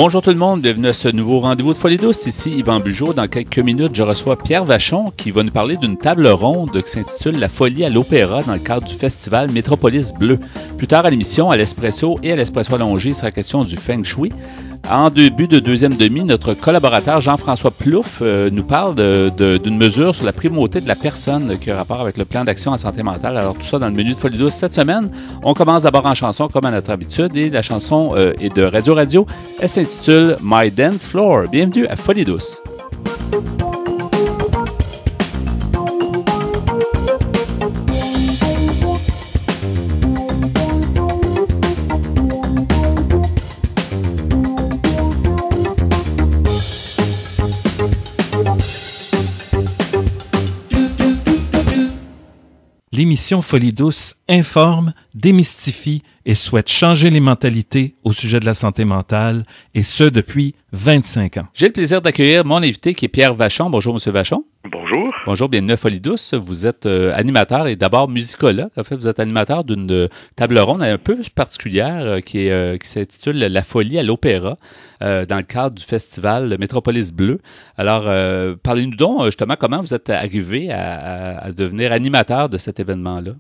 Bonjour tout le monde, bienvenue à ce nouveau rendez-vous de Folie douce. Ici Yvan Bugeaud. Dans quelques minutes, je reçois Pierre Vachon qui va nous parler d'une table ronde qui s'intitule La folie à l'opéra dans le cadre du festival Métropolis Bleu. Plus tard à l'émission, à l'Espresso et à l'Espresso allongé, il sera question du Feng Shui. En début de deuxième demi, notre collaborateur Jean-François Plouffe nous parle d'une mesure sur la primauté de la personne qui a rapport avec le plan d'action en santé mentale. Alors tout ça dans le menu de Folie douce cette semaine. On commence d'abord en chanson comme à notre habitude et la chanson est de Radio Radio. Elle s'intitule My Dance Floor. Bienvenue à Folie douce. L'émission Folie douce informe, démystifie et souhaite changer les mentalités au sujet de la santé mentale, et ce depuis 25 ans. J'ai le plaisir d'accueillir mon invité qui est Pierre Vachon. Bonjour, Monsieur Vachon. Bonjour. Bonjour, bienvenue à Folie douce. Vous êtes animateur et d'abord musicologue. En fait, vous êtes animateur d'une table ronde un peu particulière qui s'intitule La folie à l'opéra dans le cadre du festival Métropolis Bleu. Alors, parlez-nous donc justement comment vous êtes arrivé à devenir animateur de cet événement-là.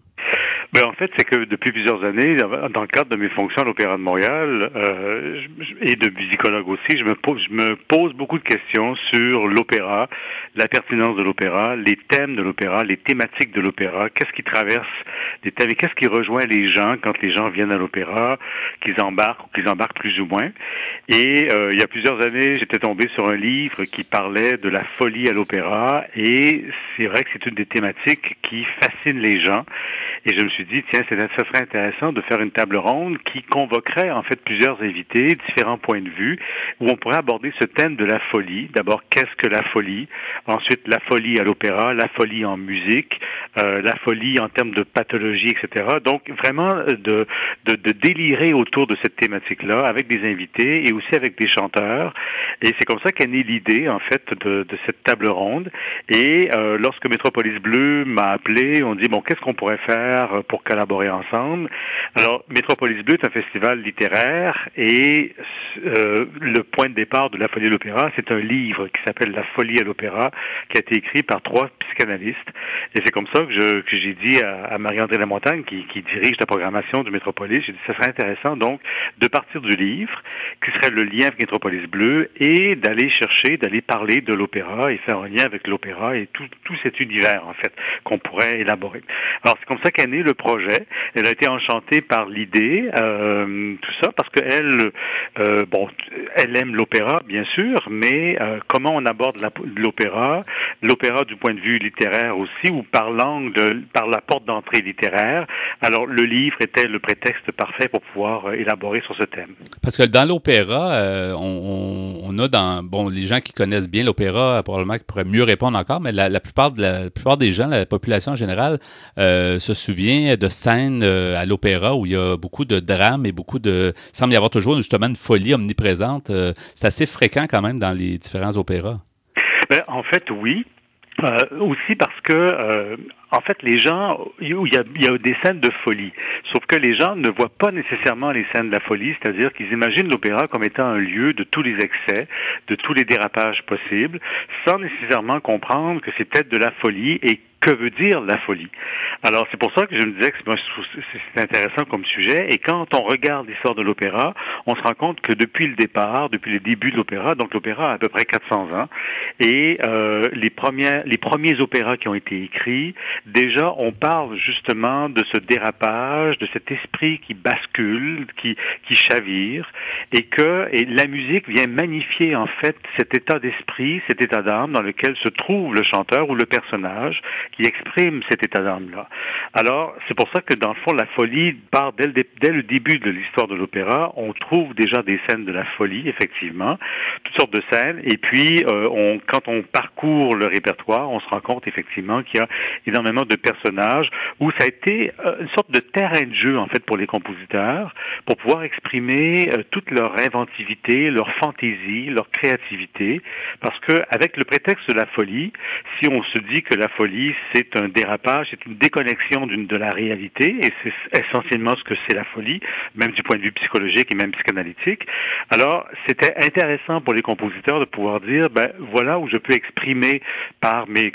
Ben, en fait, c'est que depuis plusieurs années, dans le cadre de mes fonctions à l'Opéra de Montréal et de musicologue aussi, je me pose beaucoup de questions sur l'opéra, la pertinence de l'opéra, les thèmes de l'opéra, les thématiques de l'opéra, qu'est-ce qui traverse les thèmes et qu'est-ce qui rejoint les gens quand les gens viennent à l'opéra, qu'ils embarquent ou qu'ils embarquent plus ou moins. Et il y a plusieurs années, j'étais tombé sur un livre qui parlait de la folie à l'opéra et c'est vrai que c'est une des thématiques qui fascine les gens. Et je me suis dit, tiens, ça serait intéressant de faire une table ronde qui convoquerait en fait plusieurs invités, différents points de vue, où on pourrait aborder ce thème de la folie. D'abord, qu'est-ce que la folie? Ensuite, la folie à l'opéra, la folie en musique, la folie en termes de pathologie, etc. Donc, vraiment de délirer autour de cette thématique-là avec des invités et aussi avec des chanteurs. Et c'est comme ça qu'est née l'idée, en fait, de cette table ronde. Et lorsque Métropolis Bleu m'a appelé, on dit, bon, qu'est-ce qu'on pourrait faire pour collaborer ensemble. Alors, Métropolis Bleu est un festival littéraire et le point de départ de La folie à l'opéra, c'est un livre qui s'appelle La folie à l'opéra, qui a été écrit par 3 psychanalystes. Et c'est comme ça que j'ai dit à Marie-André Lamontagne, qui dirige la programmation du Métropolis, j'ai dit ça serait intéressant donc de partir du livre, qui serait le lien avec Métropolis Bleu, et d'aller parler de l'opéra et faire un lien avec l'opéra et tout cet univers, en fait, qu'on pourrait élaborer. Alors, c'est comme ça qu'est né le projet. Elle a été enchantée par l'idée, tout ça, parce qu'elle, elle aime l'opéra, bien sûr, mais comment on aborde l'opéra du point de vue littéraire aussi, ou par la porte d'entrée littéraire. Alors, le livre était le prétexte parfait pour pouvoir élaborer sur ce thème. Parce que dans l'opéra, on a les gens qui connaissent bien l'opéra, probablement qui pourraient mieux répondre encore, mais la plupart des gens, la population en général, se souvient de scènes à l'opéra où il y a beaucoup de drames et il semble y avoir toujours justement une folie omniprésente. C'est assez fréquent quand même dans les différents opéras. Ben, en fait, oui. Aussi parce que en fait, les gens, il y a des scènes de folie. Sauf que les gens ne voient pas nécessairement les scènes de la folie, c'est-à-dire qu'ils imaginent l'opéra comme étant un lieu de tous les excès, de tous les dérapages possibles, sans nécessairement comprendre que c'est peut-être de la folie et que veut dire la folie. Alors, c'est pour ça que je me disais que c'est intéressant comme sujet. Et quand on regarde l'histoire de l'opéra, on se rend compte que depuis le départ, depuis les débuts de l'opéra, donc l'opéra a à peu près 400 ans, et les premiers opéras qui ont été écrits, déjà, on parle justement de ce dérapage, de cet esprit qui bascule, qui chavire, et la musique vient magnifier en fait cet état d'esprit, cet état d'âme dans lequel se trouve le chanteur ou le personnage qui exprime cet état d'âme-là. Alors, c'est pour ça que dans le fond, la folie part dès le début de l'histoire de l'opéra. On trouve déjà des scènes de la folie, effectivement, toutes sortes de scènes, et puis quand on parcourt le répertoire, on se rend compte effectivement qu'il y a énormément de personnages où ça a été une sorte de terrain de jeu en fait pour les compositeurs pour pouvoir exprimer toute leur inventivité, leur fantaisie, leur créativité, parce que avec le prétexte de la folie, si on se dit que la folie c'est un dérapage, c'est une déconnexion de la réalité, et c'est essentiellement ce que c'est la folie, même du point de vue psychologique et même psychanalytique. Alors, c'était intéressant pour les compositeurs de pouvoir dire, voilà où je peux exprimer par mes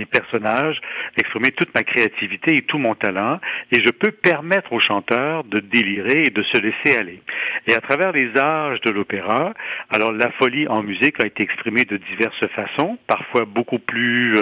personnages, exprimer toute ma créativité et tout mon talent, et je peux permettre aux chanteurs de délirer et de se laisser aller. Et à travers les âges de l'opéra, alors la folie en musique a été exprimée de diverses façons, parfois beaucoup plus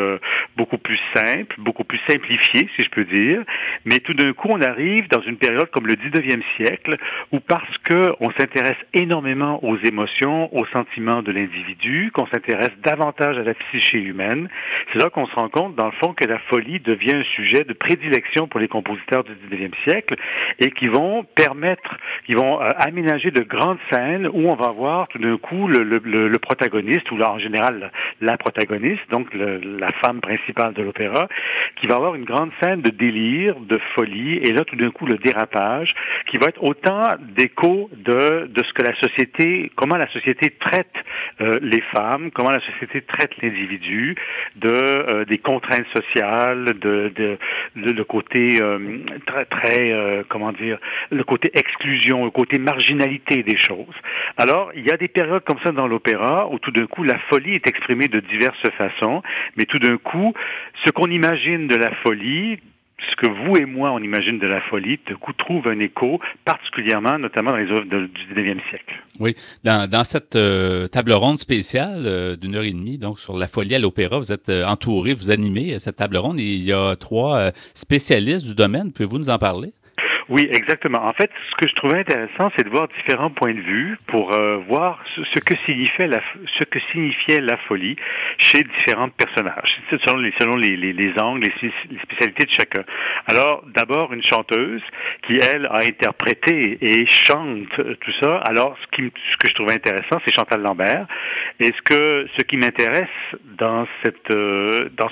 simple, beaucoup plus simplifiée, si je peux dire, mais tout d'un coup, on arrive dans une période comme le 19e siècle, où parce que on s'intéresse énormément aux émotions, aux sentiments de l'individu, qu'on s'intéresse davantage à la psyché humaine, c'est là qu'on se rend compte, dans le fond, que la folie devient un sujet de prédilection pour les compositeurs du 19e siècle, et qui vont aménager de grandes scènes où on va voir tout d'un coup le protagoniste, ou là, en général la protagoniste, donc la femme principale de l'opéra, qui va avoir une grande scène de délire, de folie, et là tout d'un coup le dérapage, qui va être autant d'écho de ce que la société, comment la société traite les femmes, comment la société traite l'individu, des contraintes sociales, le côté le côté exclusion, le côté marginalité des choses. Alors, il y a des périodes comme ça dans l'opéra où tout d'un coup la folie est exprimée de diverses façons, mais tout d'un coup, ce qu'on imagine de la folie, ce que vous et moi on imagine de la folie, tout d'un coup trouve un écho, particulièrement, notamment dans les œuvres du 19e siècle. Oui, dans cette table ronde spéciale d'une heure et demie, donc sur la folie à l'opéra, vous êtes entouré, vous animez cette table ronde, et il y a 3 spécialistes du domaine. Pouvez-vous nous en parler? Oui, exactement. En fait, ce que je trouvais intéressant, c'est de voir différents points de vue pour voir ce que signifiait la folie chez différents personnages, selon les angles, les spécialités de chacun. Alors, d'abord, une chanteuse qui, elle, a interprété et chante tout ça. Alors, ce que je trouvais intéressant, c'est Chantal Lambert. Et ce qui m'intéresse dans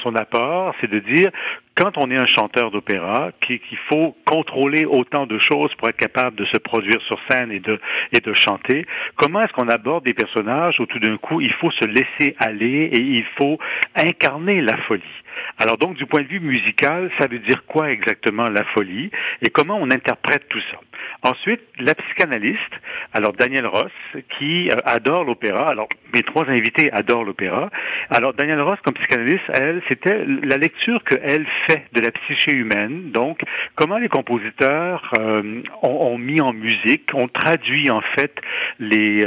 son apport, c'est de dire, quand on est un chanteur d'opéra, qu'il faut contrôler autant de choses pour être capable de se produire sur scène et de chanter, comment est-ce qu'on aborde des personnages où tout d'un coup il faut se laisser aller et il faut incarner la folie? Alors donc, du point de vue musical, ça veut dire quoi exactement la folie et comment on interprète tout ça? Ensuite, la psychanalyste, alors Danielle Ross, qui adore l'opéra. Alors, mes 3 invités adorent l'opéra. Alors, Danielle Ross, comme psychanalyste, elle, c'était la lecture qu'elle fait de la psyché humaine. Donc, comment les compositeurs ont mis en musique, ont traduit en fait les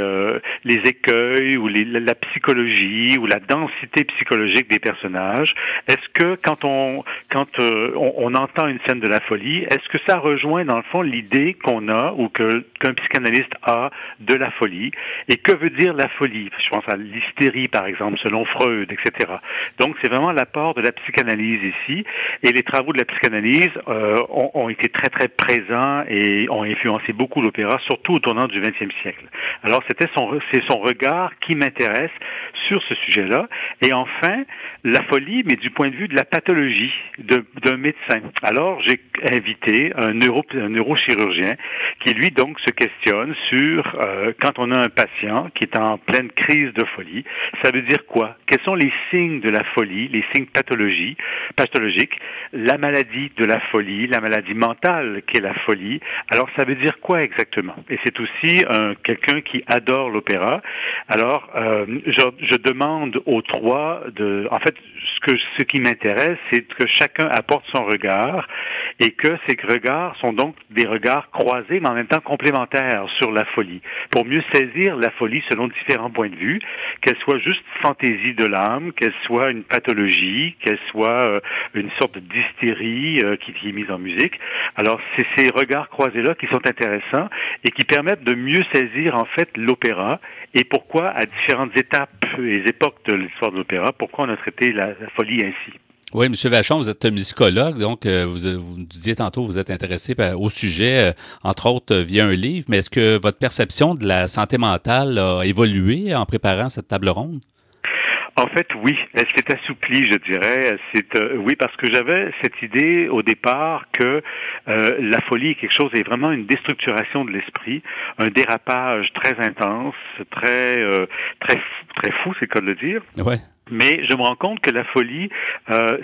écueils ou la psychologie ou la densité psychologique des personnages. Est-ce que quand on entend une scène de la folie, est-ce que ça rejoint dans le fond l'idée qu'on a ou qu'un psychanalyste a de la folie? Et que veut dire la folie? Je pense à l'hystérie, par exemple, selon Freud, etc. Donc, c'est vraiment l'apport de la psychanalyse ici. Et les travaux de la psychanalyse ont été très, très présents et ont influencé beaucoup l'opéra, surtout au tournant du XXe siècle. Alors, c'est son regard qui m'intéresse sur ce sujet-là. Et enfin, la folie, mais du point de vue de la pathologie d'un médecin. Alors, j'ai invité un neurochirurgien qui, lui, donc, se questionne sur quand on a un patient qui est en pleine crise de folie, ça veut dire quoi? Quels sont les signes de la folie, les signes pathologiques, la maladie de la folie, la maladie mentale qu'est la folie? Alors, ça veut dire quoi exactement? Et c'est aussi quelqu'un qui adore l'opéra. Alors, je demande aux 3 en fait, ce qui m'intéresse, c'est que chacun apporte son regard et que ces regards sont donc des regards croisés, mais en même temps complémentaires sur la folie, pour mieux saisir la folie selon différents points de vue, qu'elle soit juste fantaisie de l'âme, qu'elle soit une pathologie, qu'elle soit une sorte d'hystérie qui est mise en musique. Alors, c'est ces regards croisés-là qui sont intéressants et qui permettent de mieux saisir, en fait, l'opéra et pourquoi, à différentes étapes et époques de l'histoire de l'opéra, pourquoi on a traité la folie ainsi. Oui, M. Vachon, vous êtes musicologue, donc vous disiez tantôt vous êtes intéressé au sujet, entre autres via un livre, mais est-ce que votre perception de la santé mentale a évolué en préparant cette table ronde? En fait, oui, elle s'est assouplie, je dirais. Oui, parce que j'avais cette idée au départ que la folie est quelque chose, est vraiment une déstructuration de l'esprit, un dérapage très intense, très fou, c'est le cas de le dire. Ouais. Mais je me rends compte que la folie,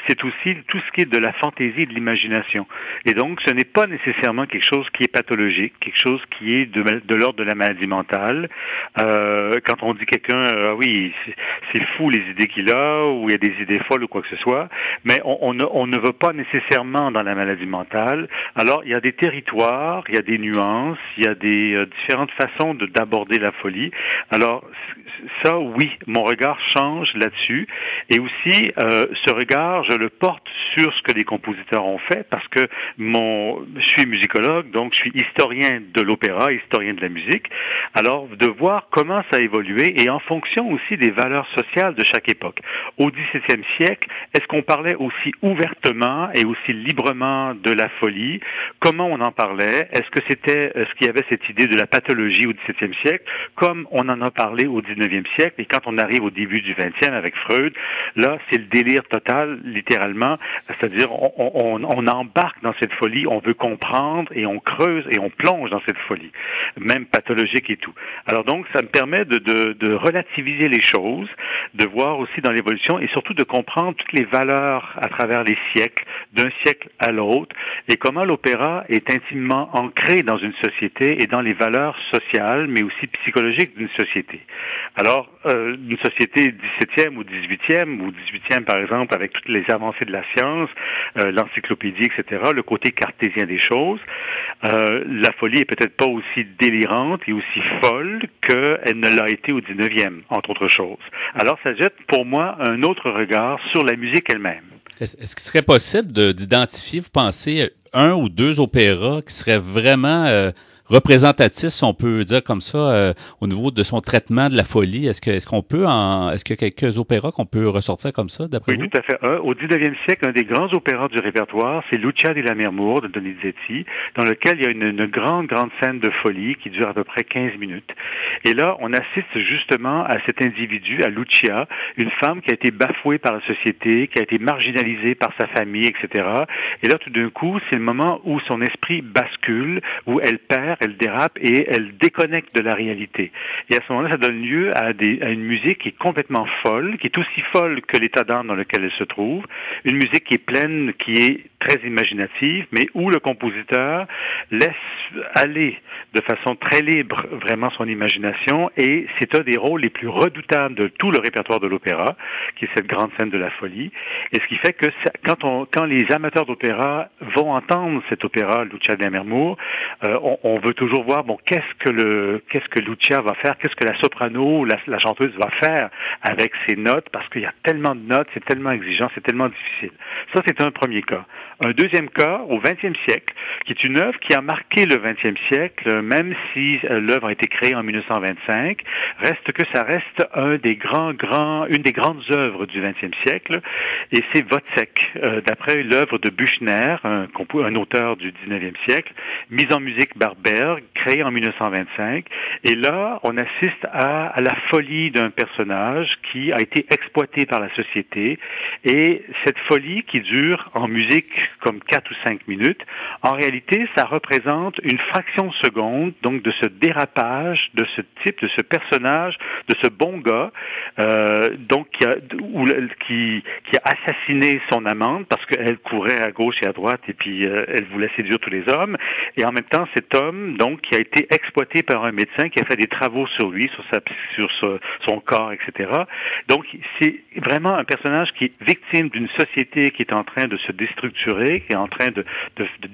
c'est aussi tout ce qui est de la fantaisie et de l'imagination. Et donc, ce n'est pas nécessairement quelque chose qui est pathologique, quelque chose qui est de l'ordre de la maladie mentale. Quand on dit quelqu'un, oui, c'est fou les idées qu'il a, ou il y a des idées folles ou quoi que ce soit, mais on ne va pas nécessairement dans la maladie mentale. Alors, il y a des territoires, il y a des nuances, il y a des différentes façons d'aborder la folie. Alors, ça, oui, mon regard change là-dessus. Et aussi, ce regard, je le porte sur ce que les compositeurs ont fait, parce que je suis musicologue, donc je suis historien de l'opéra, historien de la musique. Alors, de voir comment ça a évolué, et en fonction aussi des valeurs sociales de chaque époque. Au XVIIe siècle, est-ce qu'on parlait aussi ouvertement et aussi librement de la folie? Comment on en parlait? Est-ce qu'il y avait cette idée de la pathologie au XVIIe siècle, comme on en a parlé au XIXe siècle? Et quand on arrive au début du XXe avec Freud, là, c'est le délire total, littéralement. C'est-à-dire, on embarque dans cette folie, on veut comprendre et on creuse et on plonge dans cette folie, même pathologique et tout. Alors donc, ça me permet de relativiser les choses, de voir aussi dans l'évolution et surtout de comprendre toutes les valeurs à travers les siècles, d'un siècle à l'autre, et comment l'opéra est intimement ancré dans une société et dans les valeurs sociales, mais aussi psychologiques d'une société. Alors, une société 17e ou 18e, ou 18e par exemple, avec toutes les avancées de la science, l'encyclopédie, etc., le côté cartésien des choses, la folie est peut-être pas aussi délirante et aussi folle qu'elle ne l'a été au 19e, entre autres choses. Alors, ça jette pour moi un autre regard sur la musique elle-même. Est-ce qu'il serait possible d'identifier, vous pensez, un ou deux opéras qui seraient vraiment représentatif, si on peut dire comme ça, au niveau de son traitement de la folie? Est-ce qu'il y a quelques opéras qu'on peut ressortir comme ça, d'après vous? Oui, tout à fait. Au 19e siècle, un des grands opéras du répertoire, c'est Lucia di Lammermoor de Donizetti, dans lequel il y a une grande scène de folie qui dure à peu près 15 minutes. Et là, on assiste justement à cet individu, à Lucia, une femme qui a été bafouée par la société, qui a été marginalisée par sa famille, etc. Et là, tout d'un coup, c'est le moment où son esprit bascule, où elle perd, elle dérape et elle déconnecte de la réalité. Et à ce moment-là, ça donne lieu à une musique qui est complètement folle, qui est aussi folle que l'état d'âme dans lequel elle se trouve. Une musique qui est pleine, qui est très imaginative, mais où le compositeur laisse aller de façon très libre vraiment son imagination, et c'est un des rôles les plus redoutables de tout le répertoire de l'opéra, qui est cette grande scène de la folie. Et ce qui fait que quand les amateurs d'opéra vont entendre cet opéra, Lucia di Lammermoor, on veut toujours voir, bon, qu'est-ce que Lucia va faire, qu'est-ce que la soprano, la chanteuse va faire avec ses notes, parce qu'il y a tellement de notes, c'est tellement exigeant, c'est tellement difficile. Ça, c'est un premier cas. Un deuxième cas, au XXe siècle, qui est une œuvre qui a marqué le XXe siècle, même si l'œuvre a été créée en 1925, reste que ça reste une des grandes œuvres du XXe siècle, et c'est Wozzeck, d'après l'œuvre de Büchner, un auteur du XIXe siècle, mise en musique par Berg, créée en 1925, et là, on assiste à la folie d'un personnage qui a été exploité par la société, et cette folie qui dure en musique comme 4 ou 5 minutes, en réalité, ça représente une fraction de seconde, donc de ce dérapage, de ce type, de ce personnage, de ce bon gars, donc qui a assassiné son amante parce qu'elle courait à gauche et à droite et puis elle voulait séduire tous les hommes, et en même temps, cet homme, donc, qui a été exploité par un médecin qui a fait des travaux sur lui, sur son corps, etc. Donc, c'est vraiment un personnage qui est victime d'une société qui est en train de se déstructurer, qui est en train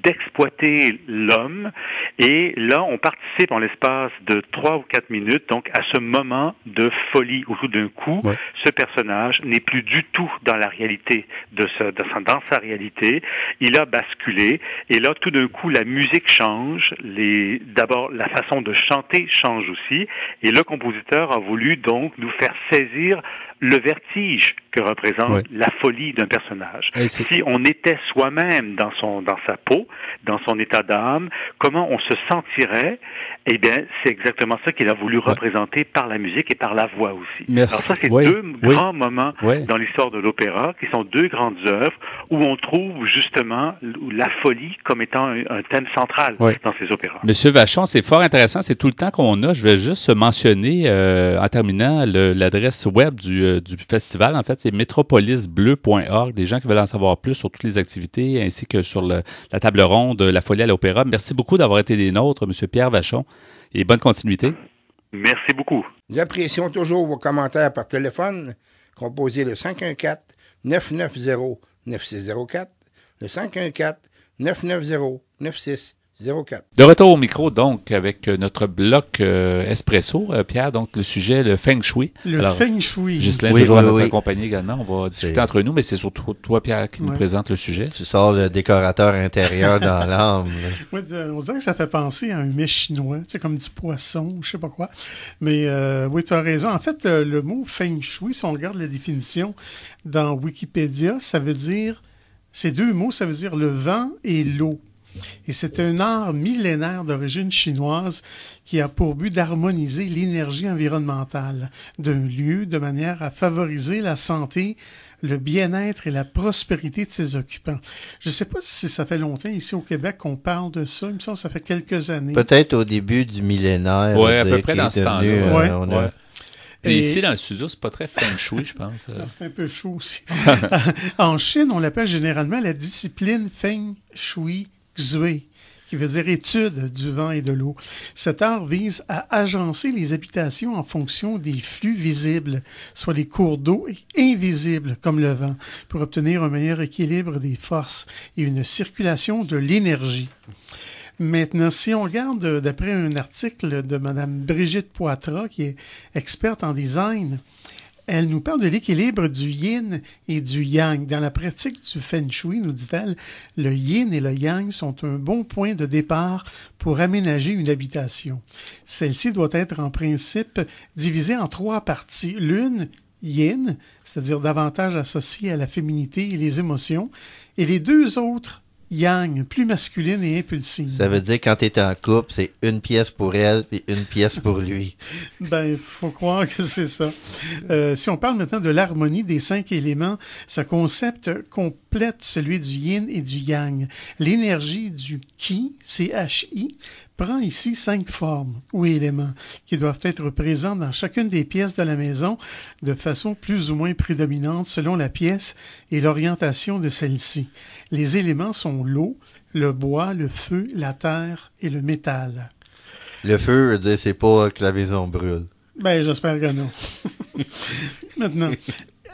d'exploiter l'homme. Et là, on participe en l'espace de 3 ou 4 minutes, donc, à ce moment de folie où tout d'un coup, ce personnage n'est plus du tout dans la réalité dans sa réalité. Il a basculé. Et là, tout d'un coup, la musique change. D'abord, la façon de chanter change aussi. Et le compositeur a voulu donc nous faire saisir le vertige que représente la folie d'un personnage. Si on était soi-même dans sa peau, dans son état d'âme, comment on se sentirait? Eh bien, c'est exactement ça qu'il a voulu représenter par la musique et par la voix aussi. Merci. Alors ça, c'est deux grands moments dans l'histoire de l'opéra, qui sont deux grandes œuvres où on trouve justement la folie comme étant un thème central dans ces opéras. Monsieur Vachon, c'est fort intéressant. C'est tout le temps qu'on a. Je vais juste mentionner, en terminant, l'adresse web du festival. En fait, c'est metropolisbleu.org. Des gens qui veulent en savoir plus sur toutes les activités, ainsi que sur la table ronde La folie à l'opéra. Merci beaucoup d'avoir été des nôtres, Monsieur Pierre Vachon. Et bonne continuité. Merci beaucoup. Nous apprécions toujours vos commentaires par téléphone. Composez le 514-990-9604, le 514-990-9604. De retour au micro, donc, avec notre bloc Espresso, Pierre, donc le sujet, le Feng Shui. Alors, Feng Shui. Ghislain, toujours à notre compagnie également. On va discuter entre nous, mais c'est surtout toi, Pierre, qui nous présente le sujet. Tu sors le décorateur intérieur dans l'âme. Oui, on dirait que ça fait penser à un mets chinois, tu sais, comme du poisson, je sais pas quoi. Mais oui, tu as raison. En fait, le mot Feng Shui, si on regarde la définition dans Wikipédia, ça veut dire, ces deux mots, ça veut dire le vent et l'eau. Et c'est un art millénaire d'origine chinoise qui a pour but d'harmoniser l'énergie environnementale d'un lieu de manière à favoriser la santé, le bien-être et la prospérité de ses occupants. Je ne sais pas si ça fait longtemps ici au Québec qu'on parle de ça. Il me semble que ça fait quelques années. Peut-être au début du millénaire. Oui, à peu près dans ce temps-là. Et ici, dans le studio, c'est pas très feng shui, je pense. C'est un peu chaud aussi. En Chine, on l'appelle généralement la discipline feng shui Xue, qui veut dire étude du vent et de l'eau. Cet art vise à agencer les habitations en fonction des flux visibles, soit les cours d'eau, et invisibles comme le vent, pour obtenir un meilleur équilibre des forces et une circulation de l'énergie. Maintenant, si on regarde d'après un article de Mme Brigitte Poitras, qui est experte en design, elle nous parle de l'équilibre du yin et du yang. Dans la pratique du feng shui, nous dit-elle, le yin et le yang sont un bon point de départ pour aménager une habitation. Celle-ci doit être en principe divisée en 3 parties. L'une, yin, c'est-à-dire davantage associée à la féminité et les émotions, et les 2 autres, yang, plus masculine et impulsive. Ça veut dire quand tu es en couple, c'est une pièce pour elle et une pièce pour lui. Ben, faut croire que c'est ça. Si on parle maintenant de l'harmonie des 5 éléments, ce concept complète celui du yin et du yang. L'énergie du qi, C-H-I, prend ici 5 formes ou éléments qui doivent être présents dans chacune des pièces de la maison de façon plus ou moins prédominante selon la pièce et l'orientation de celle-ci. Les éléments sont l'eau, le bois, le feu, la terre et le métal. Le feu, c'est pas que la maison brûle. Ben, j'espère que non. Maintenant,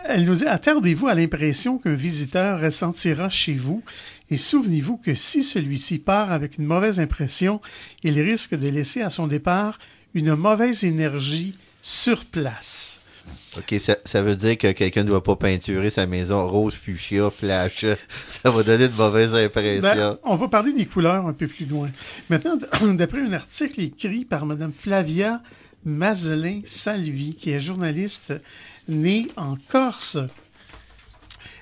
elle nous dit « Attardez-vous à l'impression qu'un visiteur ressentira chez vous et souvenez-vous que si celui-ci part avec une mauvaise impression, il risque de laisser à son départ une mauvaise énergie sur place. » OK, ça veut dire que quelqu'un ne doit pas peinturer sa maison rose, fuchsia, flash. Ça va donner de mauvaises impressions. Ben, on va parler des couleurs un peu plus loin. Maintenant, d'après un article écrit par Mme Flavia Mazelin-Salvi, qui est journaliste née en Corse,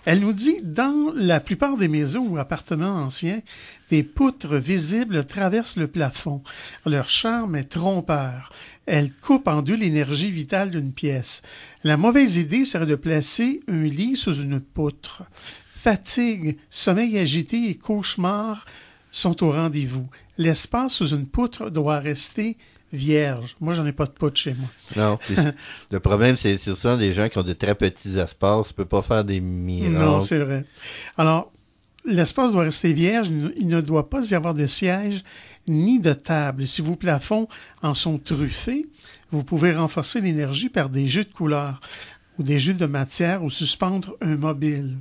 elle nous dit, dans la plupart des maisons ou appartements anciens, des poutres visibles traversent le plafond. Leur charme est trompeur. Elles coupent en 2 l'énergie vitale d'une pièce. La mauvaise idée serait de placer un lit sous une poutre. Fatigue, sommeil agité et cauchemar sont au rendez-vous. L'espace sous une poutre doit rester vierge. Moi, j'en ai pas de poutre chez moi. Non. Le problème, c'est sur ça, des gens qui ont de très petits espaces. Tu peux pas faire des miracles. Non, c'est vrai. Alors, l'espace doit rester vierge. Il ne doit pas y avoir de siège ni de table. Si vos plafonds en sont truffés, vous pouvez renforcer l'énergie par des jeux de couleurs ou des jeux de matière ou suspendre un mobile.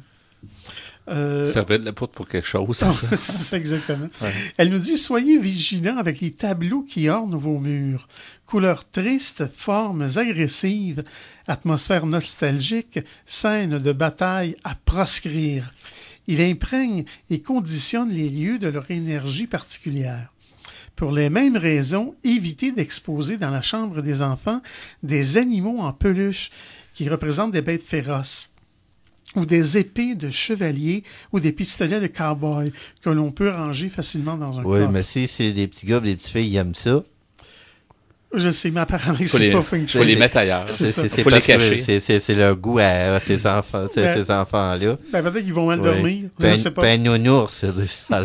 Ça fait de la poutre pour quelque chose, c'est ça? C'est ça, exactement. Ouais. Elle nous dit « Soyez vigilants avec les tableaux qui ornent vos murs. Couleurs tristes, formes agressives, atmosphère nostalgique, scènes de bataille à proscrire. Il imprègne et conditionne les lieux de leur énergie particulière. Pour les mêmes raisons, évitez d'exposer dans la chambre des enfants des animaux en peluche qui représentent des bêtes féroces, ou des épées de chevalier ou des pistolets de cow-boy que l'on peut ranger facilement dans un coffre. Oui, mais si c'est des petits gars et des petites filles, ils aiment ça. Je sais, mais apparemment, Faut c'est les, pas feng faut shui. les mettre ailleurs. C'est ça. Faut les parce que cacher. c'est leur goût à ces enfants, ces enfants-là. Ben, peut-être qu'ils vont mal Oui. dormir. Je Ben, sais pas. ben, un nounours, ça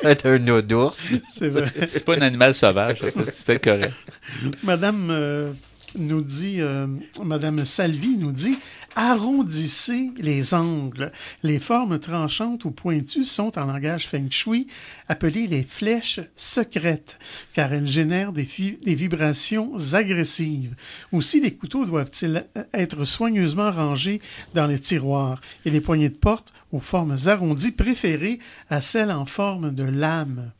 va être un nounours. C'est vrai. C'est pas un animal sauvage. C'est peut-être correct. Madame nous dit, Madame Salvi nous dit, arrondissez les angles. Les formes tranchantes ou pointues sont, en langage feng shui, appelées les flèches secrètes, car elles génèrent des vibrations agressives. Aussi, les couteaux doivent-ils être soigneusement rangés dans les tiroirs et les poignées de porte aux formes arrondies préférées à celles en forme de lame.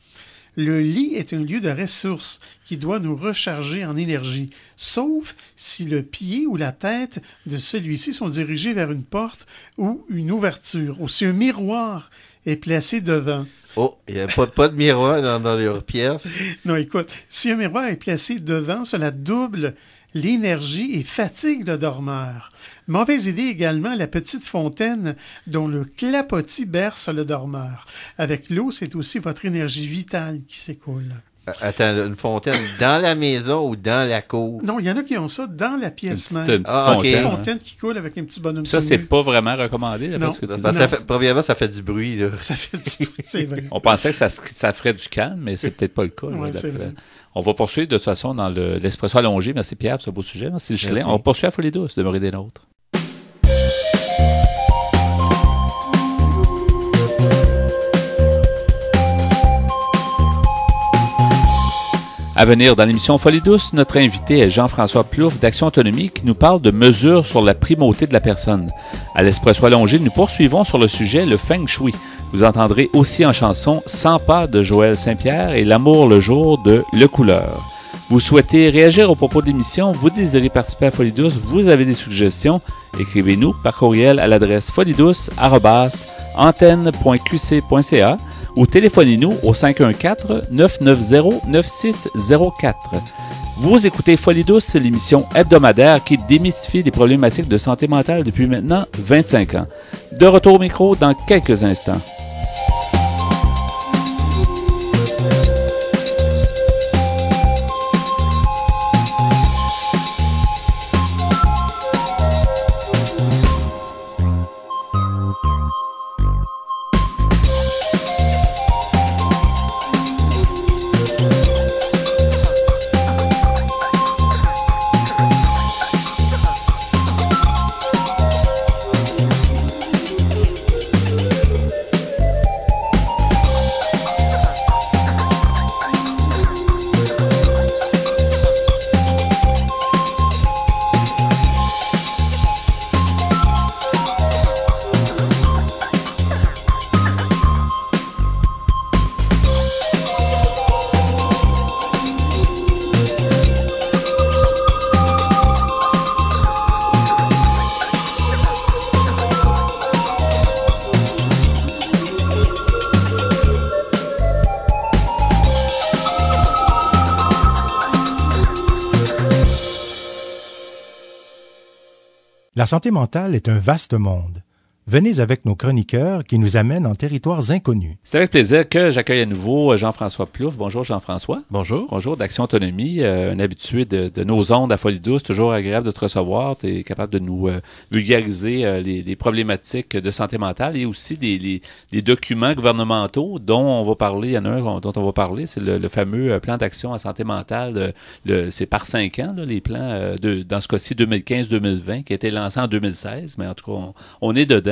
Le lit est un lieu de ressources qui doit nous recharger en énergie, sauf si le pied ou la tête de celui-ci sont dirigés vers une porte ou une ouverture, ou si un miroir est placé devant. Oh, il n'y a pas de miroir dans leur pièce. Non, écoute, si un miroir est placé devant, cela double l'énergie et fatigue le dormeur. Mauvaise idée également, la petite fontaine dont le clapotis berce le dormeur. Avec l'eau, c'est aussi votre énergie vitale qui s'écoule. Attends, une fontaine dans la maison ou dans la cour? Non, il y en a qui ont ça dans la pièce Une même. petite Ah, ok. Une fontaine. fontaine qui coule avec un petit bonhomme. Ça, tout c'est nu. pas vraiment recommandé, là, Non. parce que tu Parce dis. que premièrement, ça fait du bruit. Là. Ça fait du bruit, c'est vrai. On pensait que ça ferait du calme, mais c'est peut-être pas le cas. Ouais, là, c'est d'après. vrai. On va poursuivre de toute façon dans l'Espresso allongé. Merci Pierre pour ce beau sujet. Merci Ghislain. Merci. On poursuit à Folie douce, demeurez des nôtres. À venir dans l'émission Folie douce, notre invité est Jean-François Plouffe d'Action Autonomie qui nous parle de mesures sur la primauté de la personne. À l'Espresso allongé, nous poursuivons sur le sujet le Feng Shui. Vous entendrez aussi en chanson 100 pas de Joël Saint-Pierre et L'amour le jour de Le Couleur. Vous souhaitez réagir au propos de l'émission, vous désirez participer à Folie douce, vous avez des suggestions, écrivez-nous par courriel à l'adresse foliedouce@antenne.qc.ca ou téléphonez-nous au 514-990-9604. Vous écoutez Folie douce, l'émission hebdomadaire qui démystifie les problématiques de santé mentale depuis maintenant 25 ans. De retour au micro dans quelques instants. La santé mentale est un vaste monde. Venez avec nos chroniqueurs qui nous amènent en territoires inconnus. C'est avec plaisir que j'accueille à nouveau Jean-François Plouffe. Bonjour Jean-François. Bonjour. Bonjour d'Action Autonomie, un habitué de nos ondes à Folie douce, toujours agréable de te recevoir. Tu es capable de nous vulgariser les problématiques de santé mentale et aussi les documents gouvernementaux dont on va parler. Il y en a un dont on va parler, c'est le fameux plan d'action en santé mentale. C'est par 5 ans, là, les plans, dans ce cas-ci 2015-2020, qui a été lancé en 2016, mais en tout cas, on est dedans.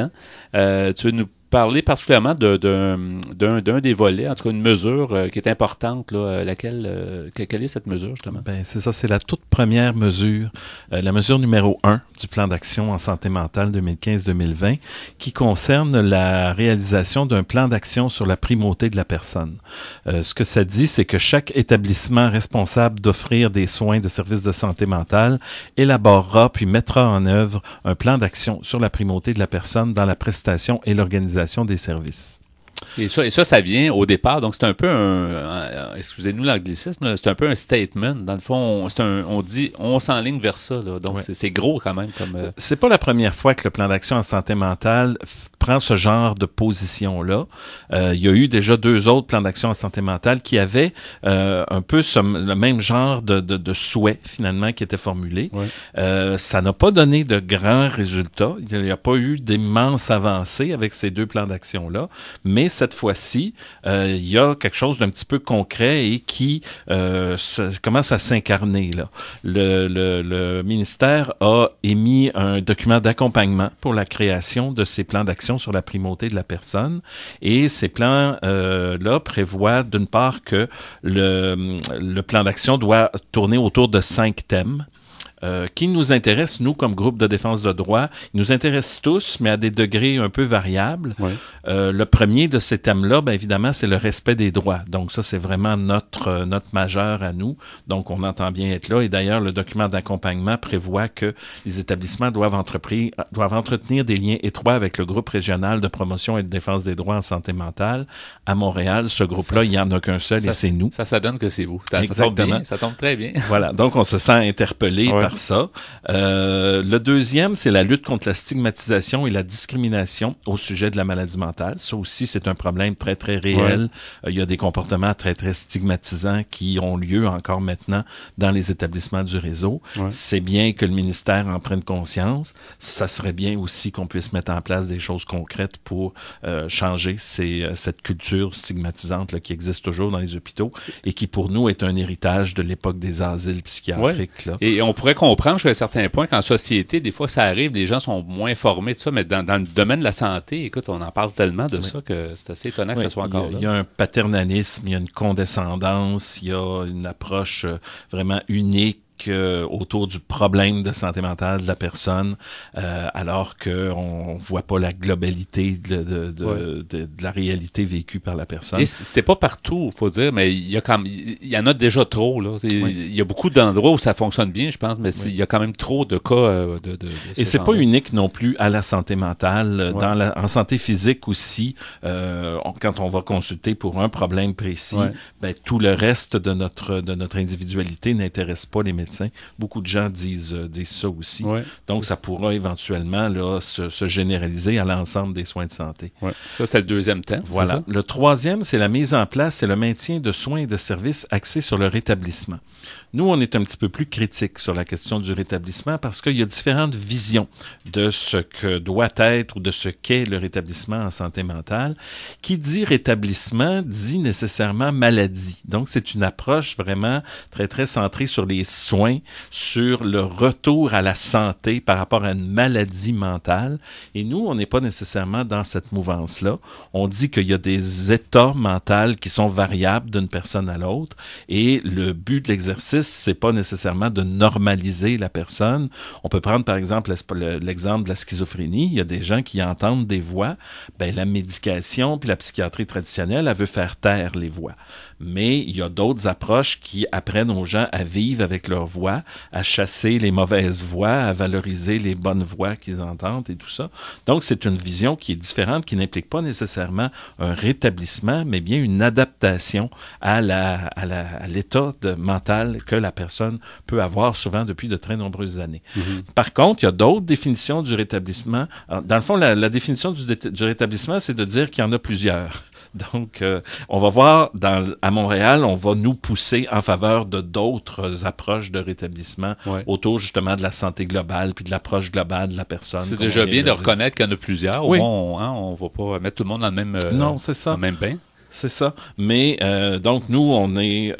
Tu veux nous parler particulièrement d'un des volets, en tout cas une mesure qui est importante, là, quelle est cette mesure justement? Ben, c'est ça, c'est la toute première mesure, la mesure numéro 1 du plan d'action en santé mentale 2015-2020, qui concerne la réalisation d'un plan d'action sur la primauté de la personne. Ce que ça dit, c'est que chaque établissement responsable d'offrir des soins de services de santé mentale élaborera puis mettra en œuvre un plan d'action sur la primauté de la personne dans la prestation et l'organisation des services. Et ça vient au départ. Donc, c'est un peu excusez-nous l'anglicisme, c'est un peu un statement. Dans le fond, on dit, on s'enligne vers ça, là. Donc, c'est gros quand même. C'est pas la première fois que le plan d'action en santé mentale prend ce genre de position-là. Il y a eu déjà 2 autres plans d'action en santé mentale qui avaient un peu le même genre de souhait, finalement, qui était formulé. Ouais. Ça n'a pas donné de grands résultats. Il n'y a pas eu d'immenses avancées avec ces 2 plans d'action-là. Mais cette fois-ci, il y a quelque chose d'un petit peu concret et qui commence à s'incarner, là. Le ministère a émis un document d'accompagnement pour la création de ces plans d'action sur la primauté de la personne. Et ces plans-là prévoient, d'une part, que le plan d'action doit tourner autour de 5 thèmes. Qui nous intéressent, nous, comme groupe de défense de droit. Ils nous intéressent tous, mais à des degrés un peu variables. Ouais. Le premier de ces thèmes-là, bien évidemment, c'est le respect des droits. Donc ça, c'est vraiment notre majeur à nous. Donc on entend bien être là. Et d'ailleurs, le document d'accompagnement prévoit que les établissements doivent entretenir des liens étroits avec le groupe régional de promotion et de défense des droits en santé mentale à Montréal. Ce groupe-là, il n'y en a qu'un seul et c'est nous. Ça donne que c'est vous. Exactement. Ça tombe très bien. Voilà. Donc on se sent interpellé par ça. Le deuxième, c'est la lutte contre la stigmatisation et la discrimination au sujet de la maladie mentale. Ça aussi, c'est un problème très, très réel. Ouais. Il y a des comportements très, très stigmatisants qui ont lieu encore maintenant dans les établissements du réseau. Ouais. C'est bien que le ministère en prenne conscience. Ça serait bien aussi qu'on puisse mettre en place des choses concrètes pour changer cette culture stigmatisante là, qui existe toujours dans les hôpitaux et qui, pour nous, est un héritage de l'époque des asiles psychiatriques. Ouais. Là. Et on pourrait comprendre jusqu'à un certain point qu'en société, des fois, ça arrive, les gens sont moins formés de ça, mais dans le domaine de la santé, écoute, on en parle tellement de ça que c'est assez étonnant que ça soit encore là. Il y a un paternalisme, il y a une condescendance, il y a une approche vraiment unique autour du problème de santé mentale de la personne, alors qu'on voit pas la globalité de la réalité vécue par la personne. Et c'est pas partout, faut dire, mais il y en a déjà trop, là. Il y a beaucoup d'endroits où ça fonctionne bien, je pense, mais il y a quand même trop de cas de et c'est pas unique non plus à la santé mentale. En santé physique aussi, quand on va consulter pour un problème précis, ben, tout le reste de notre individualité n'intéresse pas les médecins. Beaucoup de gens disent ça aussi. Ouais. Donc, ça pourra éventuellement là, se généraliser à l'ensemble des soins de santé. Ouais. Ça, c'est le deuxième thème. Voilà. Le troisième, c'est la mise en place et le maintien de soins et de services axés sur le rétablissement. Nous, on est un petit peu plus critique sur la question du rétablissement parce qu'il y a différentes visions de ce que doit être ou de ce qu'est le rétablissement en santé mentale. Qui dit rétablissement dit nécessairement maladie. Donc, c'est une approche vraiment très, très centrée sur les soins, sur le retour à la santé par rapport à une maladie mentale. Et nous, on n'est pas nécessairement dans cette mouvance-là. On dit qu'il y a des états mentaux qui sont variables d'une personne à l'autre et le but de l'exercice, c'est pas nécessairement de normaliser la personne. On peut prendre par exemple l'exemple de la schizophrénie. Il y a des gens qui entendent des voix. Ben la médication puis la psychiatrie traditionnelle, elle veut faire taire les voix. Mais il y a d'autres approches qui apprennent aux gens à vivre avec leur voix, à chasser les mauvaises voix, à valoriser les bonnes voix qu'ils entendent et tout ça. Donc c'est une vision qui est différente, qui n'implique pas nécessairement un rétablissement, mais bien une adaptation à l'état mental que la personne peut avoir souvent depuis de très nombreuses années. Mm-hmm. Par contre, il y a d'autres définitions du rétablissement. Alors, dans le fond, la définition du rétablissement, c'est de dire qu'il y en a plusieurs. Donc, on va voir, à Montréal, on va nous pousser en faveur de d'autres approches de rétablissement autour justement de la santé globale puis de l'approche globale de la personne. C'est déjà bien de reconnaître qu'il y en a plusieurs. Oui. On va pas mettre tout le monde dans le même, non, c'est ça. Dans le même bain. C'est ça. Mais donc, nous, on est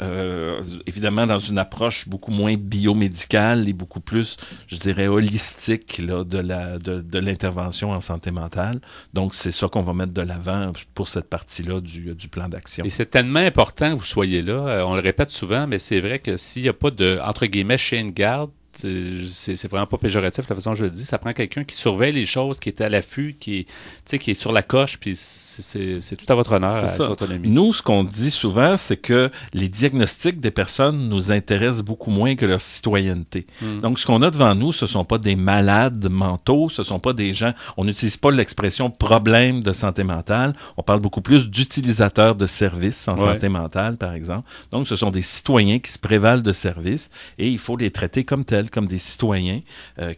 évidemment dans une approche beaucoup moins biomédicale et beaucoup plus, je dirais, holistique là, de l'intervention en santé mentale. Donc, c'est ça qu'on va mettre de l'avant pour cette partie-là du plan d'action. Et c'est tellement important que vous soyez là. On le répète souvent, mais c'est vrai que s'il n'y a pas de, entre guillemets, chien de garde, C'est vraiment pas péjoratif la façon dont je le dis. Ça prend quelqu'un qui surveille les choses, qui est à l'affût, qui est sur la coche, puis c'est tout à votre honneur, à son autonomie. Nous, ce qu'on dit souvent, c'est que les diagnostics des personnes nous intéressent beaucoup moins que leur citoyenneté. Donc, ce qu'on a devant nous, ce sont pas des malades mentaux, ce sont pas des gens, on n'utilise pas l'expression problème de santé mentale, on parle beaucoup plus d'utilisateurs de services en santé mentale, par exemple. Donc, ce sont des citoyens qui se prévalent de services et il faut les traiter comme tels, comme des citoyens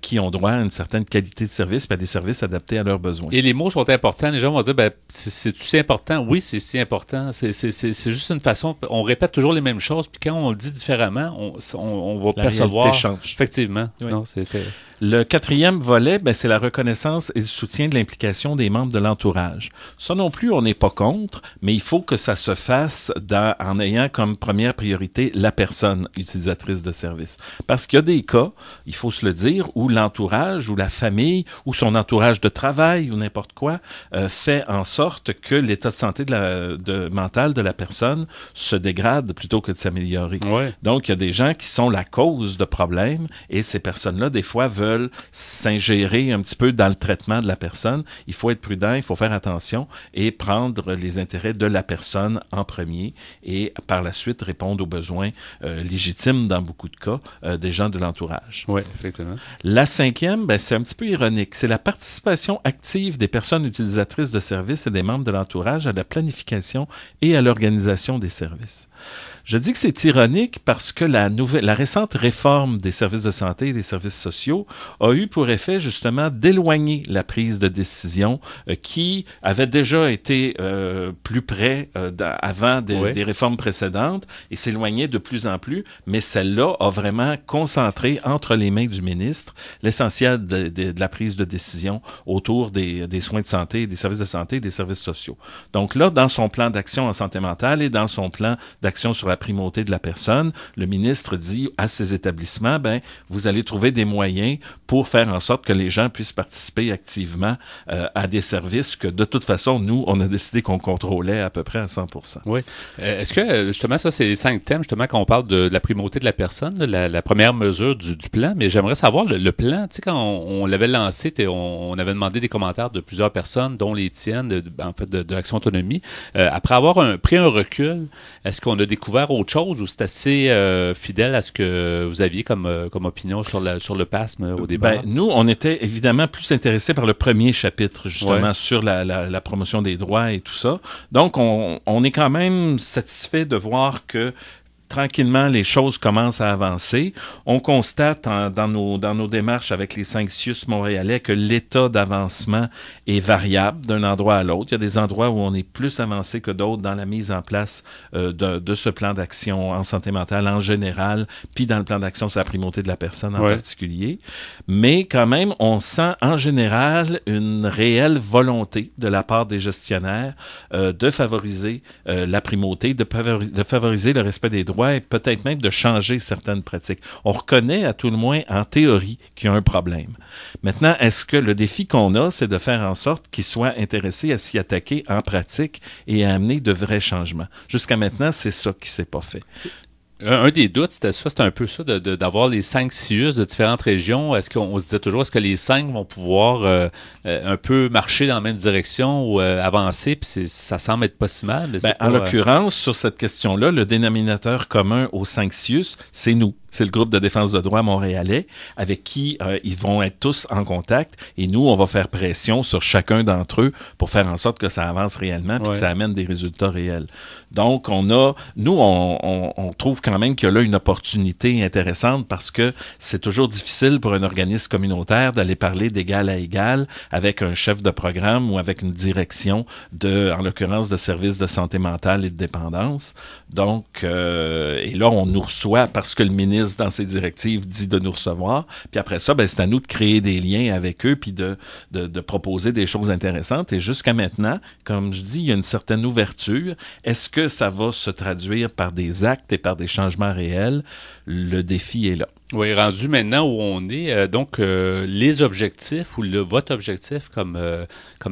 qui ont droit à une certaine qualité de service et à des services adaptés à leurs besoins. Et les mots sont importants. Les gens vont dire, c'est-tu si important? Oui, c'est si important. C'est juste une façon, on répète toujours les mêmes choses, puis quand on le dit différemment, on va percevoir. La réalité change. Effectivement. Oui. Non, c'était... Le quatrième volet, c'est la reconnaissance et le soutien de l'implication des membres de l'entourage. Ça non plus, on n'est pas contre, mais il faut que ça se fasse en ayant comme première priorité la personne utilisatrice de service. Parce qu'il y a des cas, il faut se le dire, où l'entourage ou la famille ou son entourage de travail ou n'importe quoi fait en sorte que l'état de santé mentale de la personne se dégrade plutôt que de s'améliorer. Ouais. Donc, il y a des gens qui sont la cause de problèmes et ces personnes-là, des fois, veulent s'ingérer un petit peu dans le traitement de la personne. Il faut être prudent, il faut faire attention et prendre les intérêts de la personne en premier et par la suite répondre aux besoins légitimes dans beaucoup de cas des gens de l'entourage. Oui, effectivement. La cinquième, c'est un petit peu ironique. C'est la participation active des personnes utilisatrices de services et des membres de l'entourage à la planification et à l'organisation des services. Je dis que c'est ironique parce que la récente réforme des services de santé et des services sociaux a eu pour effet justement d'éloigner la prise de décision qui avait déjà été plus près avant des réformes précédentes et s'éloignait de plus en plus, mais celle-là a vraiment concentré entre les mains du ministre l'essentiel de la prise de décision autour des soins de santé, des services de santé et des services sociaux. Donc là, dans son plan d'action en santé mentale et dans son plan d'action sur la primauté de la personne, le ministre dit à ces établissements, vous allez trouver des moyens pour faire en sorte que les gens puissent participer activement à des services que, de toute façon, nous, on a décidé qu'on contrôlait à peu près à 100%. Oui. Est-ce que, justement, ça, c'est les 5 thèmes, justement, quand on parle de la primauté de la personne, la première mesure du plan, mais j'aimerais savoir le plan, tu sais, quand on l'avait lancé, on avait demandé des commentaires de plusieurs personnes, dont les tiennes, de Action Autonomie. Après avoir pris un recul, est-ce qu'on a découvert autre chose ou c'est assez fidèle à ce que vous aviez comme opinion sur le PASM au départ? Nous, on était évidemment plus intéressés par le premier chapitre, justement, sur la promotion des droits et tout ça. Donc, on est quand même satisfait de voir que tranquillement, les choses commencent à avancer. On constate dans nos démarches avec les 5 CIUS montréalais que l'état d'avancement est variable d'un endroit à l'autre. Il y a des endroits où on est plus avancé que d'autres dans la mise en place de ce plan d'action en santé mentale en général, puis dans le plan d'action sur la primauté de la personne en particulier. Mais quand même, on sent en général une réelle volonté de la part des gestionnaires de favoriser la primauté, de favoriser le respect des droits et peut-être même de changer certaines pratiques. On reconnaît à tout le moins en théorie qu'il y a un problème. Maintenant, est-ce que le défi qu'on a, c'est de faire en sorte qu'ils soient intéressés à s'y attaquer en pratique et à amener de vrais changements? Jusqu'à maintenant, c'est ça qui s'est pas fait. Un des doutes, c'était un peu ça, d'avoir les 5 CIUS de différentes régions. Est-ce qu'on se disait toujours, est-ce que les 5 vont pouvoir un peu marcher dans la même direction ou avancer, puis ça semble être pas si mal. Mais en l'occurrence, sur cette question-là, le dénominateur commun aux 5 CIUS, c'est nous. C'est le groupe de défense de droit montréalais avec qui ils vont être tous en contact et nous, on va faire pression sur chacun d'entre eux pour faire en sorte que ça avance réellement puis que ça amène des résultats réels. Donc, on trouve quand même qu'il y a là une opportunité intéressante parce que c'est toujours difficile pour un organisme communautaire d'aller parler d'égal à égal avec un chef de programme ou avec une direction en l'occurrence, de services de santé mentale et de dépendance. Donc, et là, on nous reçoit parce que le ministre dans ses directives dit de nous recevoir. Puis après ça, c'est à nous de créer des liens avec eux puis de proposer des choses intéressantes. Et jusqu'à maintenant, comme je dis, il y a une certaine ouverture. Est-ce que ça va se traduire par des actes et par des changements réels? Le défi est là. Oui, rendu maintenant où on est, donc les objectifs ou votre objectif comme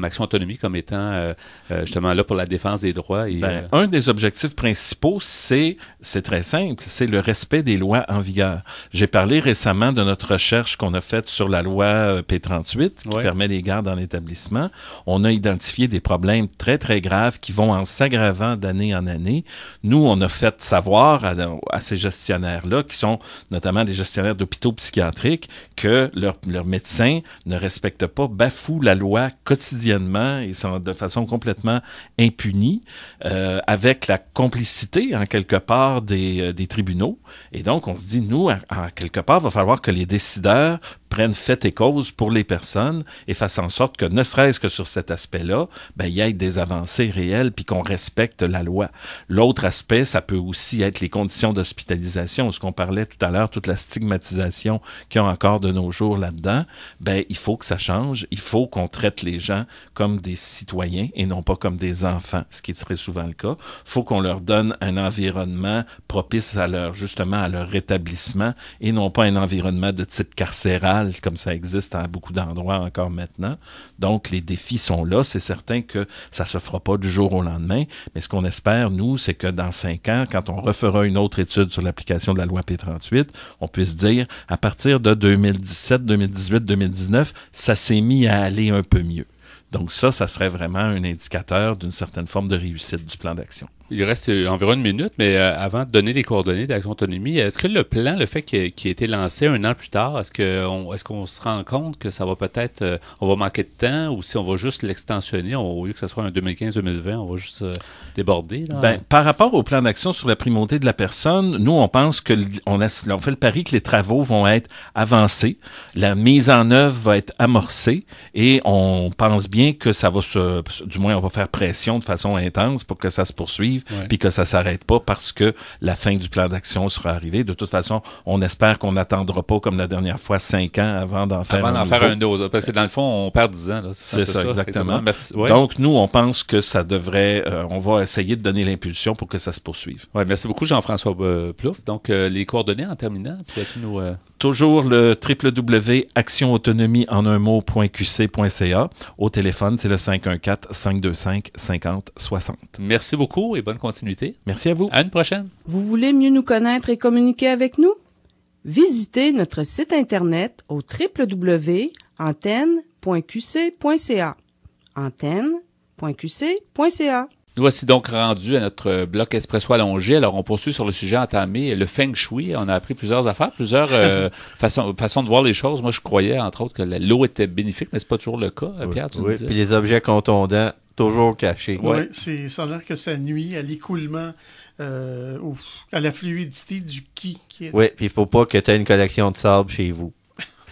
Action Autonomie comme étant justement là pour la défense des droits. Et, un des objectifs principaux, c'est très simple, c'est le respect des lois en vigueur. J'ai parlé récemment de notre recherche qu'on a faite sur la loi P38 qui permet les gardes en établissement. On a identifié des problèmes très, très graves qui vont en s'aggravant d'année en année. Nous, on a fait savoir à ces gestionnaires-là, qui sont notamment des gestionnaires d'hôpitaux psychiatriques, que leurs médecins ne respectent pas, bafouent la loi quotidiennement et sont de façon complètement impunie, avec la complicité, en quelque part, des tribunaux. Et donc, on se dit, nous, en quelque part, il va falloir que les décideurs prennent fait et cause pour les personnes et fassent en sorte que, ne serait-ce que sur cet aspect-là, il y ait des avancées réelles puis qu'on respecte la loi. L'autre aspect, ça peut aussi être les conditions d'hospitalisation. Ce qu'on parlait tout à l'heure, toute la stigmatisation qu'il y a encore de nos jours là-dedans, il faut que ça change. Il faut qu'on traite les gens comme des citoyens et non pas comme des enfants, ce qui est très souvent le cas. Il faut qu'on leur donne un environnement propice à leur rétablissement et non pas un environnement de type carcéral comme ça existe à beaucoup d'endroits encore maintenant. Donc, les défis sont là. C'est certain que ça se fera pas du jour au lendemain, mais ce qu'on espère, nous, c'est que dans 5 ans, quand on refera une autre étude sur l'application de la loi P38, on puisse dire, à partir de 2017, 2018, 2019, ça s'est mis à aller un peu mieux. Donc ça serait vraiment un indicateur d'une certaine forme de réussite du plan d'action. Il reste environ une minute, mais avant de donner les coordonnées d'Action Autonomie, est-ce que le plan, le fait qu'il a été lancé 1 an plus tard, est-ce qu'on se rend compte que ça va peut-être, on va manquer de temps, ou si on va juste l'extensionner, au lieu que ça soit un 2015-2020, on va juste déborder? Là? Par rapport au plan d'action sur la primauté de la personne, nous, on pense que on fait le pari que les travaux vont être avancés, la mise en œuvre va être amorcée, et on pense bien que ça va du moins, on va faire pression de façon intense pour que ça se poursuive, puis que ça s'arrête pas parce que la fin du plan d'action sera arrivée. De toute façon, on espère qu'on n'attendra pas comme la dernière fois 5 ans avant d'en faire un autre. Parce que dans le fond, on perd 10 ans. Là. C'est ça, exactement. Merci. Donc, nous, on pense que ça devrait... on va essayer de donner l'impulsion pour que ça se poursuive. Ouais, merci beaucoup, Jean-François Plouffe. Donc, les coordonnées en terminant, puis Toujours le www.actionautonomie.qc.ca. Au téléphone, c'est le 514-525-5060. Merci beaucoup et bonne continuité. Merci à vous. À une prochaine. Vous voulez mieux nous connaître et communiquer avec nous? Visitez notre site Internet au www.antenne.qc.ca. Antenne.qc.ca. Nous voici donc rendus à notre bloc Espresso allongé. Alors, on poursuit sur le sujet entamé, le Feng Shui. On a appris plusieurs affaires, plusieurs façons de voir les choses. Moi, je croyais, entre autres, que l'eau était bénéfique, mais c'est pas toujours le cas. Pierre, tu me disais. Puis les objets contondants, toujours cachés. Oui, ça a l'air que ça nuit à l'écoulement, à la fluidité du ki. Oui, puis il faut pas que tu aies une collection de sable chez vous.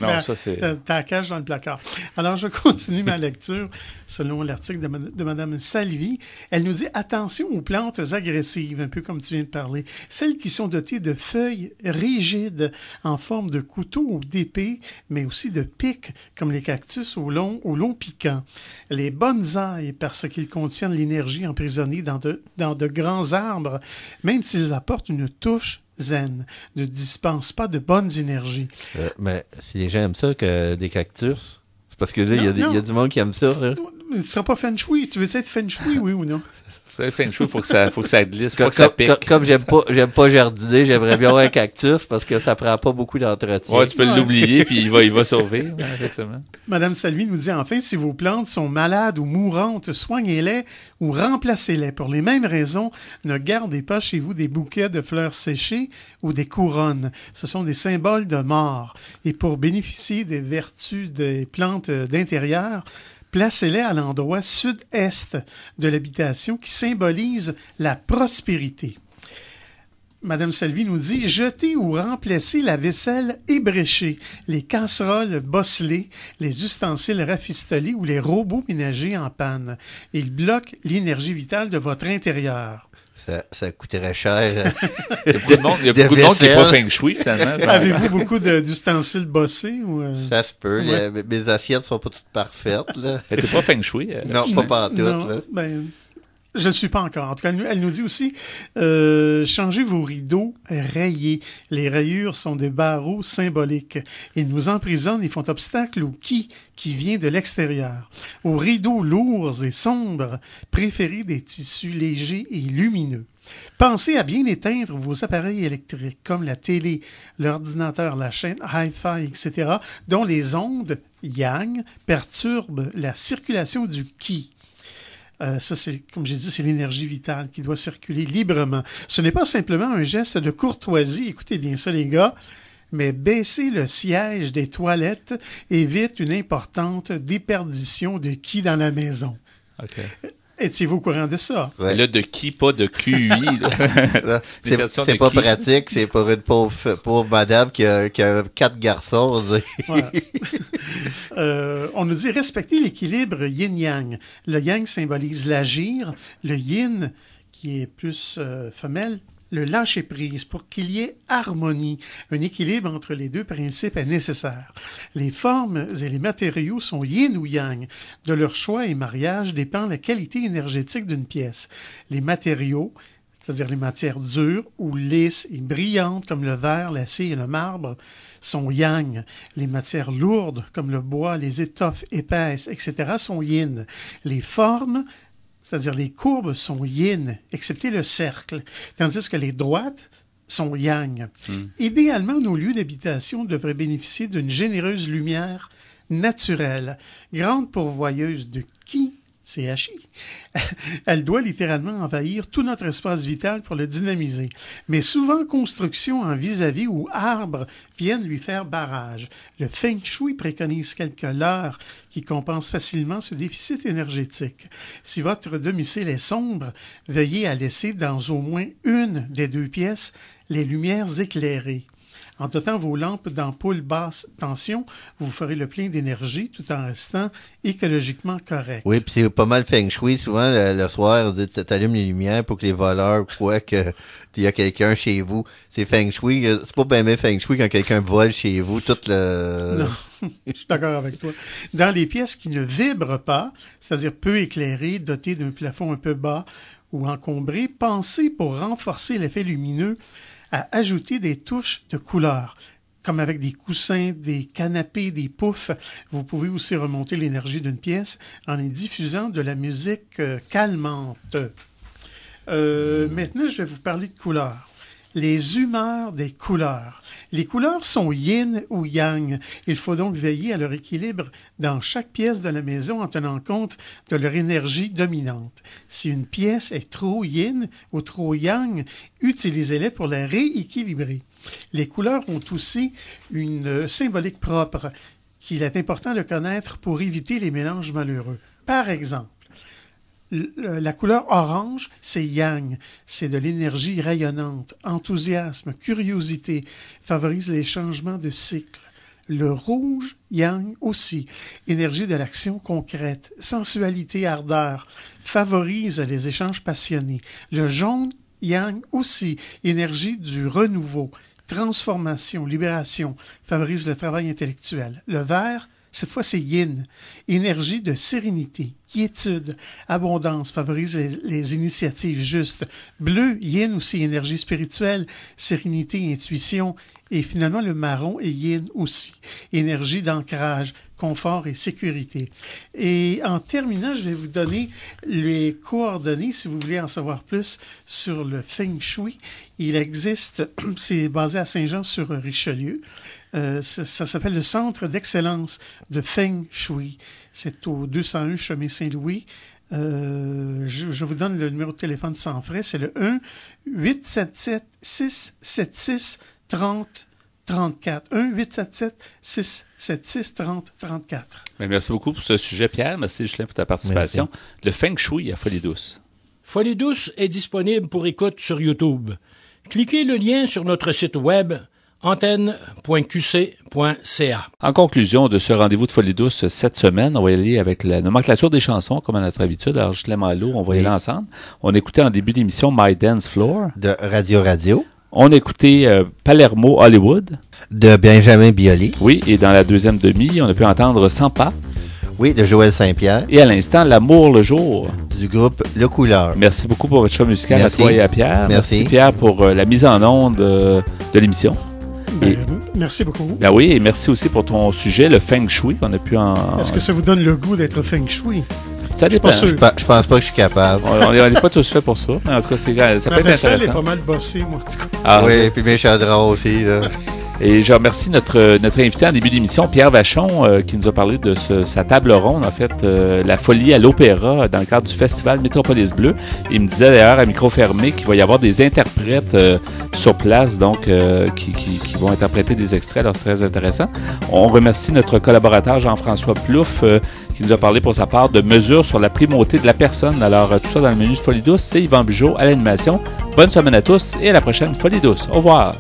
Non, ça c'est... T'as la cache dans le placard. Alors, je continue ma lecture selon l'article de Mme Salvi. Elle nous dit « Attention aux plantes agressives », un peu comme tu viens de parler. Celles qui sont dotées de feuilles rigides en forme de couteau ou d'épée, mais aussi de pics, comme les cactus au long piquant. Les bonsaïs, parce qu'ils contiennent l'énergie emprisonnée dans de grands arbres, même s'ils apportent une touche zen, ne dispense pas de bonnes énergies. Mais si les gens aiment ça, que des cactus, c'est parce que là, il y a du monde qui aime ça. Tu ne seras pas Feng Shui. Tu veux être Feng Shui, oui ou non? C'est Feng Shui, faut que ça glisse, faut que ça pique. Comme j'aime pas jardiner, j'aimerais bien avoir un cactus parce que ça prend pas beaucoup d'entretien. Ouais, tu peux l'oublier, puis il va sauver, effectivement. Madame Salvi nous dit enfin, si vos plantes sont malades ou mourantes, soignez-les ou remplacez-les. Pour les mêmes raisons, ne gardez pas chez vous des bouquets de fleurs séchées ou des couronnes. Ce sont des symboles de mort. Et pour bénéficier des vertus des plantes d'intérieur, placez-les à l'endroit sud-est de l'habitation qui symbolise la prospérité. Madame Salvi nous dit « Jetez ou remplacez la vaisselle ébréchée, les casseroles bosselées, les ustensiles rafistolés ou les robots ménagers en panne. Ils bloquent l'énergie vitale de votre intérieur. » Ça coûterait cher. Il y a beaucoup de monde qui n'est pas Feng Shui, finalement. Avez-vous beaucoup d'ustensiles bossés? Ça se peut. Ouais. Mes assiettes sont pas toutes parfaites. Là. T'es pas Feng Shui? Non, pas partout. Non, Je ne suis pas encore. En tout cas, elle nous dit aussi, changez vos rideaux rayés. Les rayures sont des barreaux symboliques. Ils nous emprisonnent et font obstacle au qui vient de l'extérieur. Aux rideaux lourds et sombres, préférez des tissus légers et lumineux. Pensez à bien éteindre vos appareils électriques, comme la télé, l'ordinateur, la chaîne Hi-Fi, etc., dont les ondes yang perturbent la circulation du ki. Ça, c'est, comme j'ai dit, c'est l'énergie vitale qui doit circuler librement. Ce n'est pas simplement un geste de courtoisie, écoutez bien ça les gars, mais baisser le siège des toilettes évite une importante déperdition de ki dans la maison. OK. Étiez-vous au courant de ça? Ouais. Là, de qui, pas de QI. C'est pas pratique, c'est pour une pauvre madame qui a 4 garçons. Voilà. On nous dit respecter l'équilibre yin-yang. Le yang symbolise l'agir, le yin, qui est plus femelle, le lâcher-prise pour qu'il y ait harmonie. Un équilibre entre les deux principes est nécessaire. Les formes et les matériaux sont yin ou yang. De leur choix et mariage dépend la qualité énergétique d'une pièce. Les matériaux, c'est-à-dire les matières dures ou lisses et brillantes comme le verre, l'acier et le marbre, sont yang. Les matières lourdes comme le bois, les étoffes épaisses, etc. sont yin. Les formes, c'est-à-dire les courbes, sont yin, excepté le cercle, tandis que les droites sont yang. Idéalement, nos lieux d'habitation devraient bénéficier d'une généreuse lumière naturelle, grande pourvoyeuse de ki, CHI. Elle doit littéralement envahir tout notre espace vital pour le dynamiser. Mais souvent, construction en vis-à-vis ou arbres viennent lui faire barrage. Le Feng Shui préconise quelques leurres qui compensent facilement ce déficit énergétique. Si votre domicile est sombre, veuillez à laisser dans au moins une des 2 pièces les lumières éclairées. En dotant vos lampes d'ampoule basse tension, vous ferez le plein d'énergie tout en restant écologiquement correct. Oui, puis c'est pas mal feng shui. Souvent, le soir, on dit t'allumes les lumières pour que les voleurs croient qu'il y a quelqu'un chez vous. C'est feng shui. C'est pas bien feng shui quand quelqu'un vole chez vous. Tout le... Non, je suis d'accord avec toi. Dans les pièces qui ne vibrent pas, c'est-à-dire peu éclairées, dotées d'un plafond un peu bas ou encombrées, pensez pour renforcer l'effet lumineux à ajouter des touches de couleur, comme avec des coussins, des canapés, des poufs. Vous pouvez aussi remonter l'énergie d'une pièce en y diffusant de la musique calmante. Maintenant, je vais vous parler de couleurs. Les humeurs des couleurs. Les couleurs sont yin ou yang. Il faut donc veiller à leur équilibre dans chaque pièce de la maison en tenant compte de leur énergie dominante. Si une pièce est trop yin ou trop yang, utilisez-les pour la rééquilibrer. Les couleurs ont aussi une symbolique propre qu'il est important de connaître pour éviter les mélanges malheureux. Par exemple, la couleur orange, c'est yang, c'est de l'énergie rayonnante, enthousiasme, curiosité, favorise les changements de cycle. Le rouge, yang aussi, énergie de l'action concrète, sensualité, ardeur, favorise les échanges passionnés. Le jaune, yang aussi, énergie du renouveau, transformation, libération, favorise le travail intellectuel. Le vert, cette fois, c'est yin, énergie de sérénité, quiétude, abondance, favorise les initiatives justes. Bleu, yin aussi, énergie spirituelle, sérénité, intuition. Et finalement, le marron est yin aussi, énergie d'ancrage, confort et sécurité. Et en terminant, je vais vous donner les coordonnées si vous voulez en savoir plus sur le Feng Shui. Il existe, c'est basé à Saint-Jean-sur-Richelieu. Ça s'appelle le Centre d'excellence de Feng Shui. C'est au 201 chemin Saint-Louis. Je vous donne le numéro de téléphone sans frais. C'est le 1-877-676-3034. 1-877-676-3034. Merci beaucoup pour ce sujet, Pierre. Merci, Ghislain, pour ta participation. Merci. Le Feng Shui à Folie Douce. Folie Douce est disponible pour écoute sur YouTube. Cliquez le lien sur notre site web antenne.qc.ca. En conclusion de ce rendez-vous de Folie Douce cette semaine, on va y aller avec la nomenclature des chansons, comme à notre habitude. Alors, Ghislain Malo, on va y aller ensemble. On écoutait en début d'émission My Dance Floor. De Radio. On écoutait Palermo Hollywood. De Benjamin Biolay. Oui, et dans la deuxième demi, on a pu entendre Sans pas. Oui, de Joël Saint-Pierre. Et à l'instant, L'amour le jour. Du groupe Le Couleur. Merci beaucoup pour votre choix musical Merci. à toi et à Pierre. Merci Pierre pour la mise en onde de l'émission. Merci beaucoup. Ben oui, et merci aussi pour ton sujet, le Feng Shui, qu'on a pu en... Est-ce que ça vous donne le goût d'être Feng Shui? Ça dépend. Je pense pas que je suis capable. On n'est pas tous faits pour ça, mais en tout cas, ça peut être intéressant. La vaisselle est pas mal bossée, moi, en tout cas. Ah, oui, puis mes chaudrons aussi, là. Et je remercie notre invité en début d'émission, Pierre Vachon, qui nous a parlé de sa table ronde, en fait, la folie à l'opéra dans le cadre du festival Métropolis Bleu. Il me disait d'ailleurs à micro fermé qu'il va y avoir des interprètes sur place, donc qui vont interpréter des extraits, alors c'est très intéressant. On remercie notre collaborateur Jean-François Plouffe, qui nous a parlé pour sa part de mesures sur la primauté de la personne. Alors tout ça dans le menu de Folie Douce, c'est Yvan Bugeaud à l'animation. Bonne semaine à tous et à la prochaine Folie Douce. Au revoir.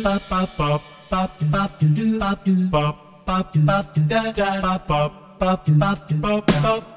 Bop, bop, bop, bop, bop, bop, bop, bop, bop, bop, bop, bop.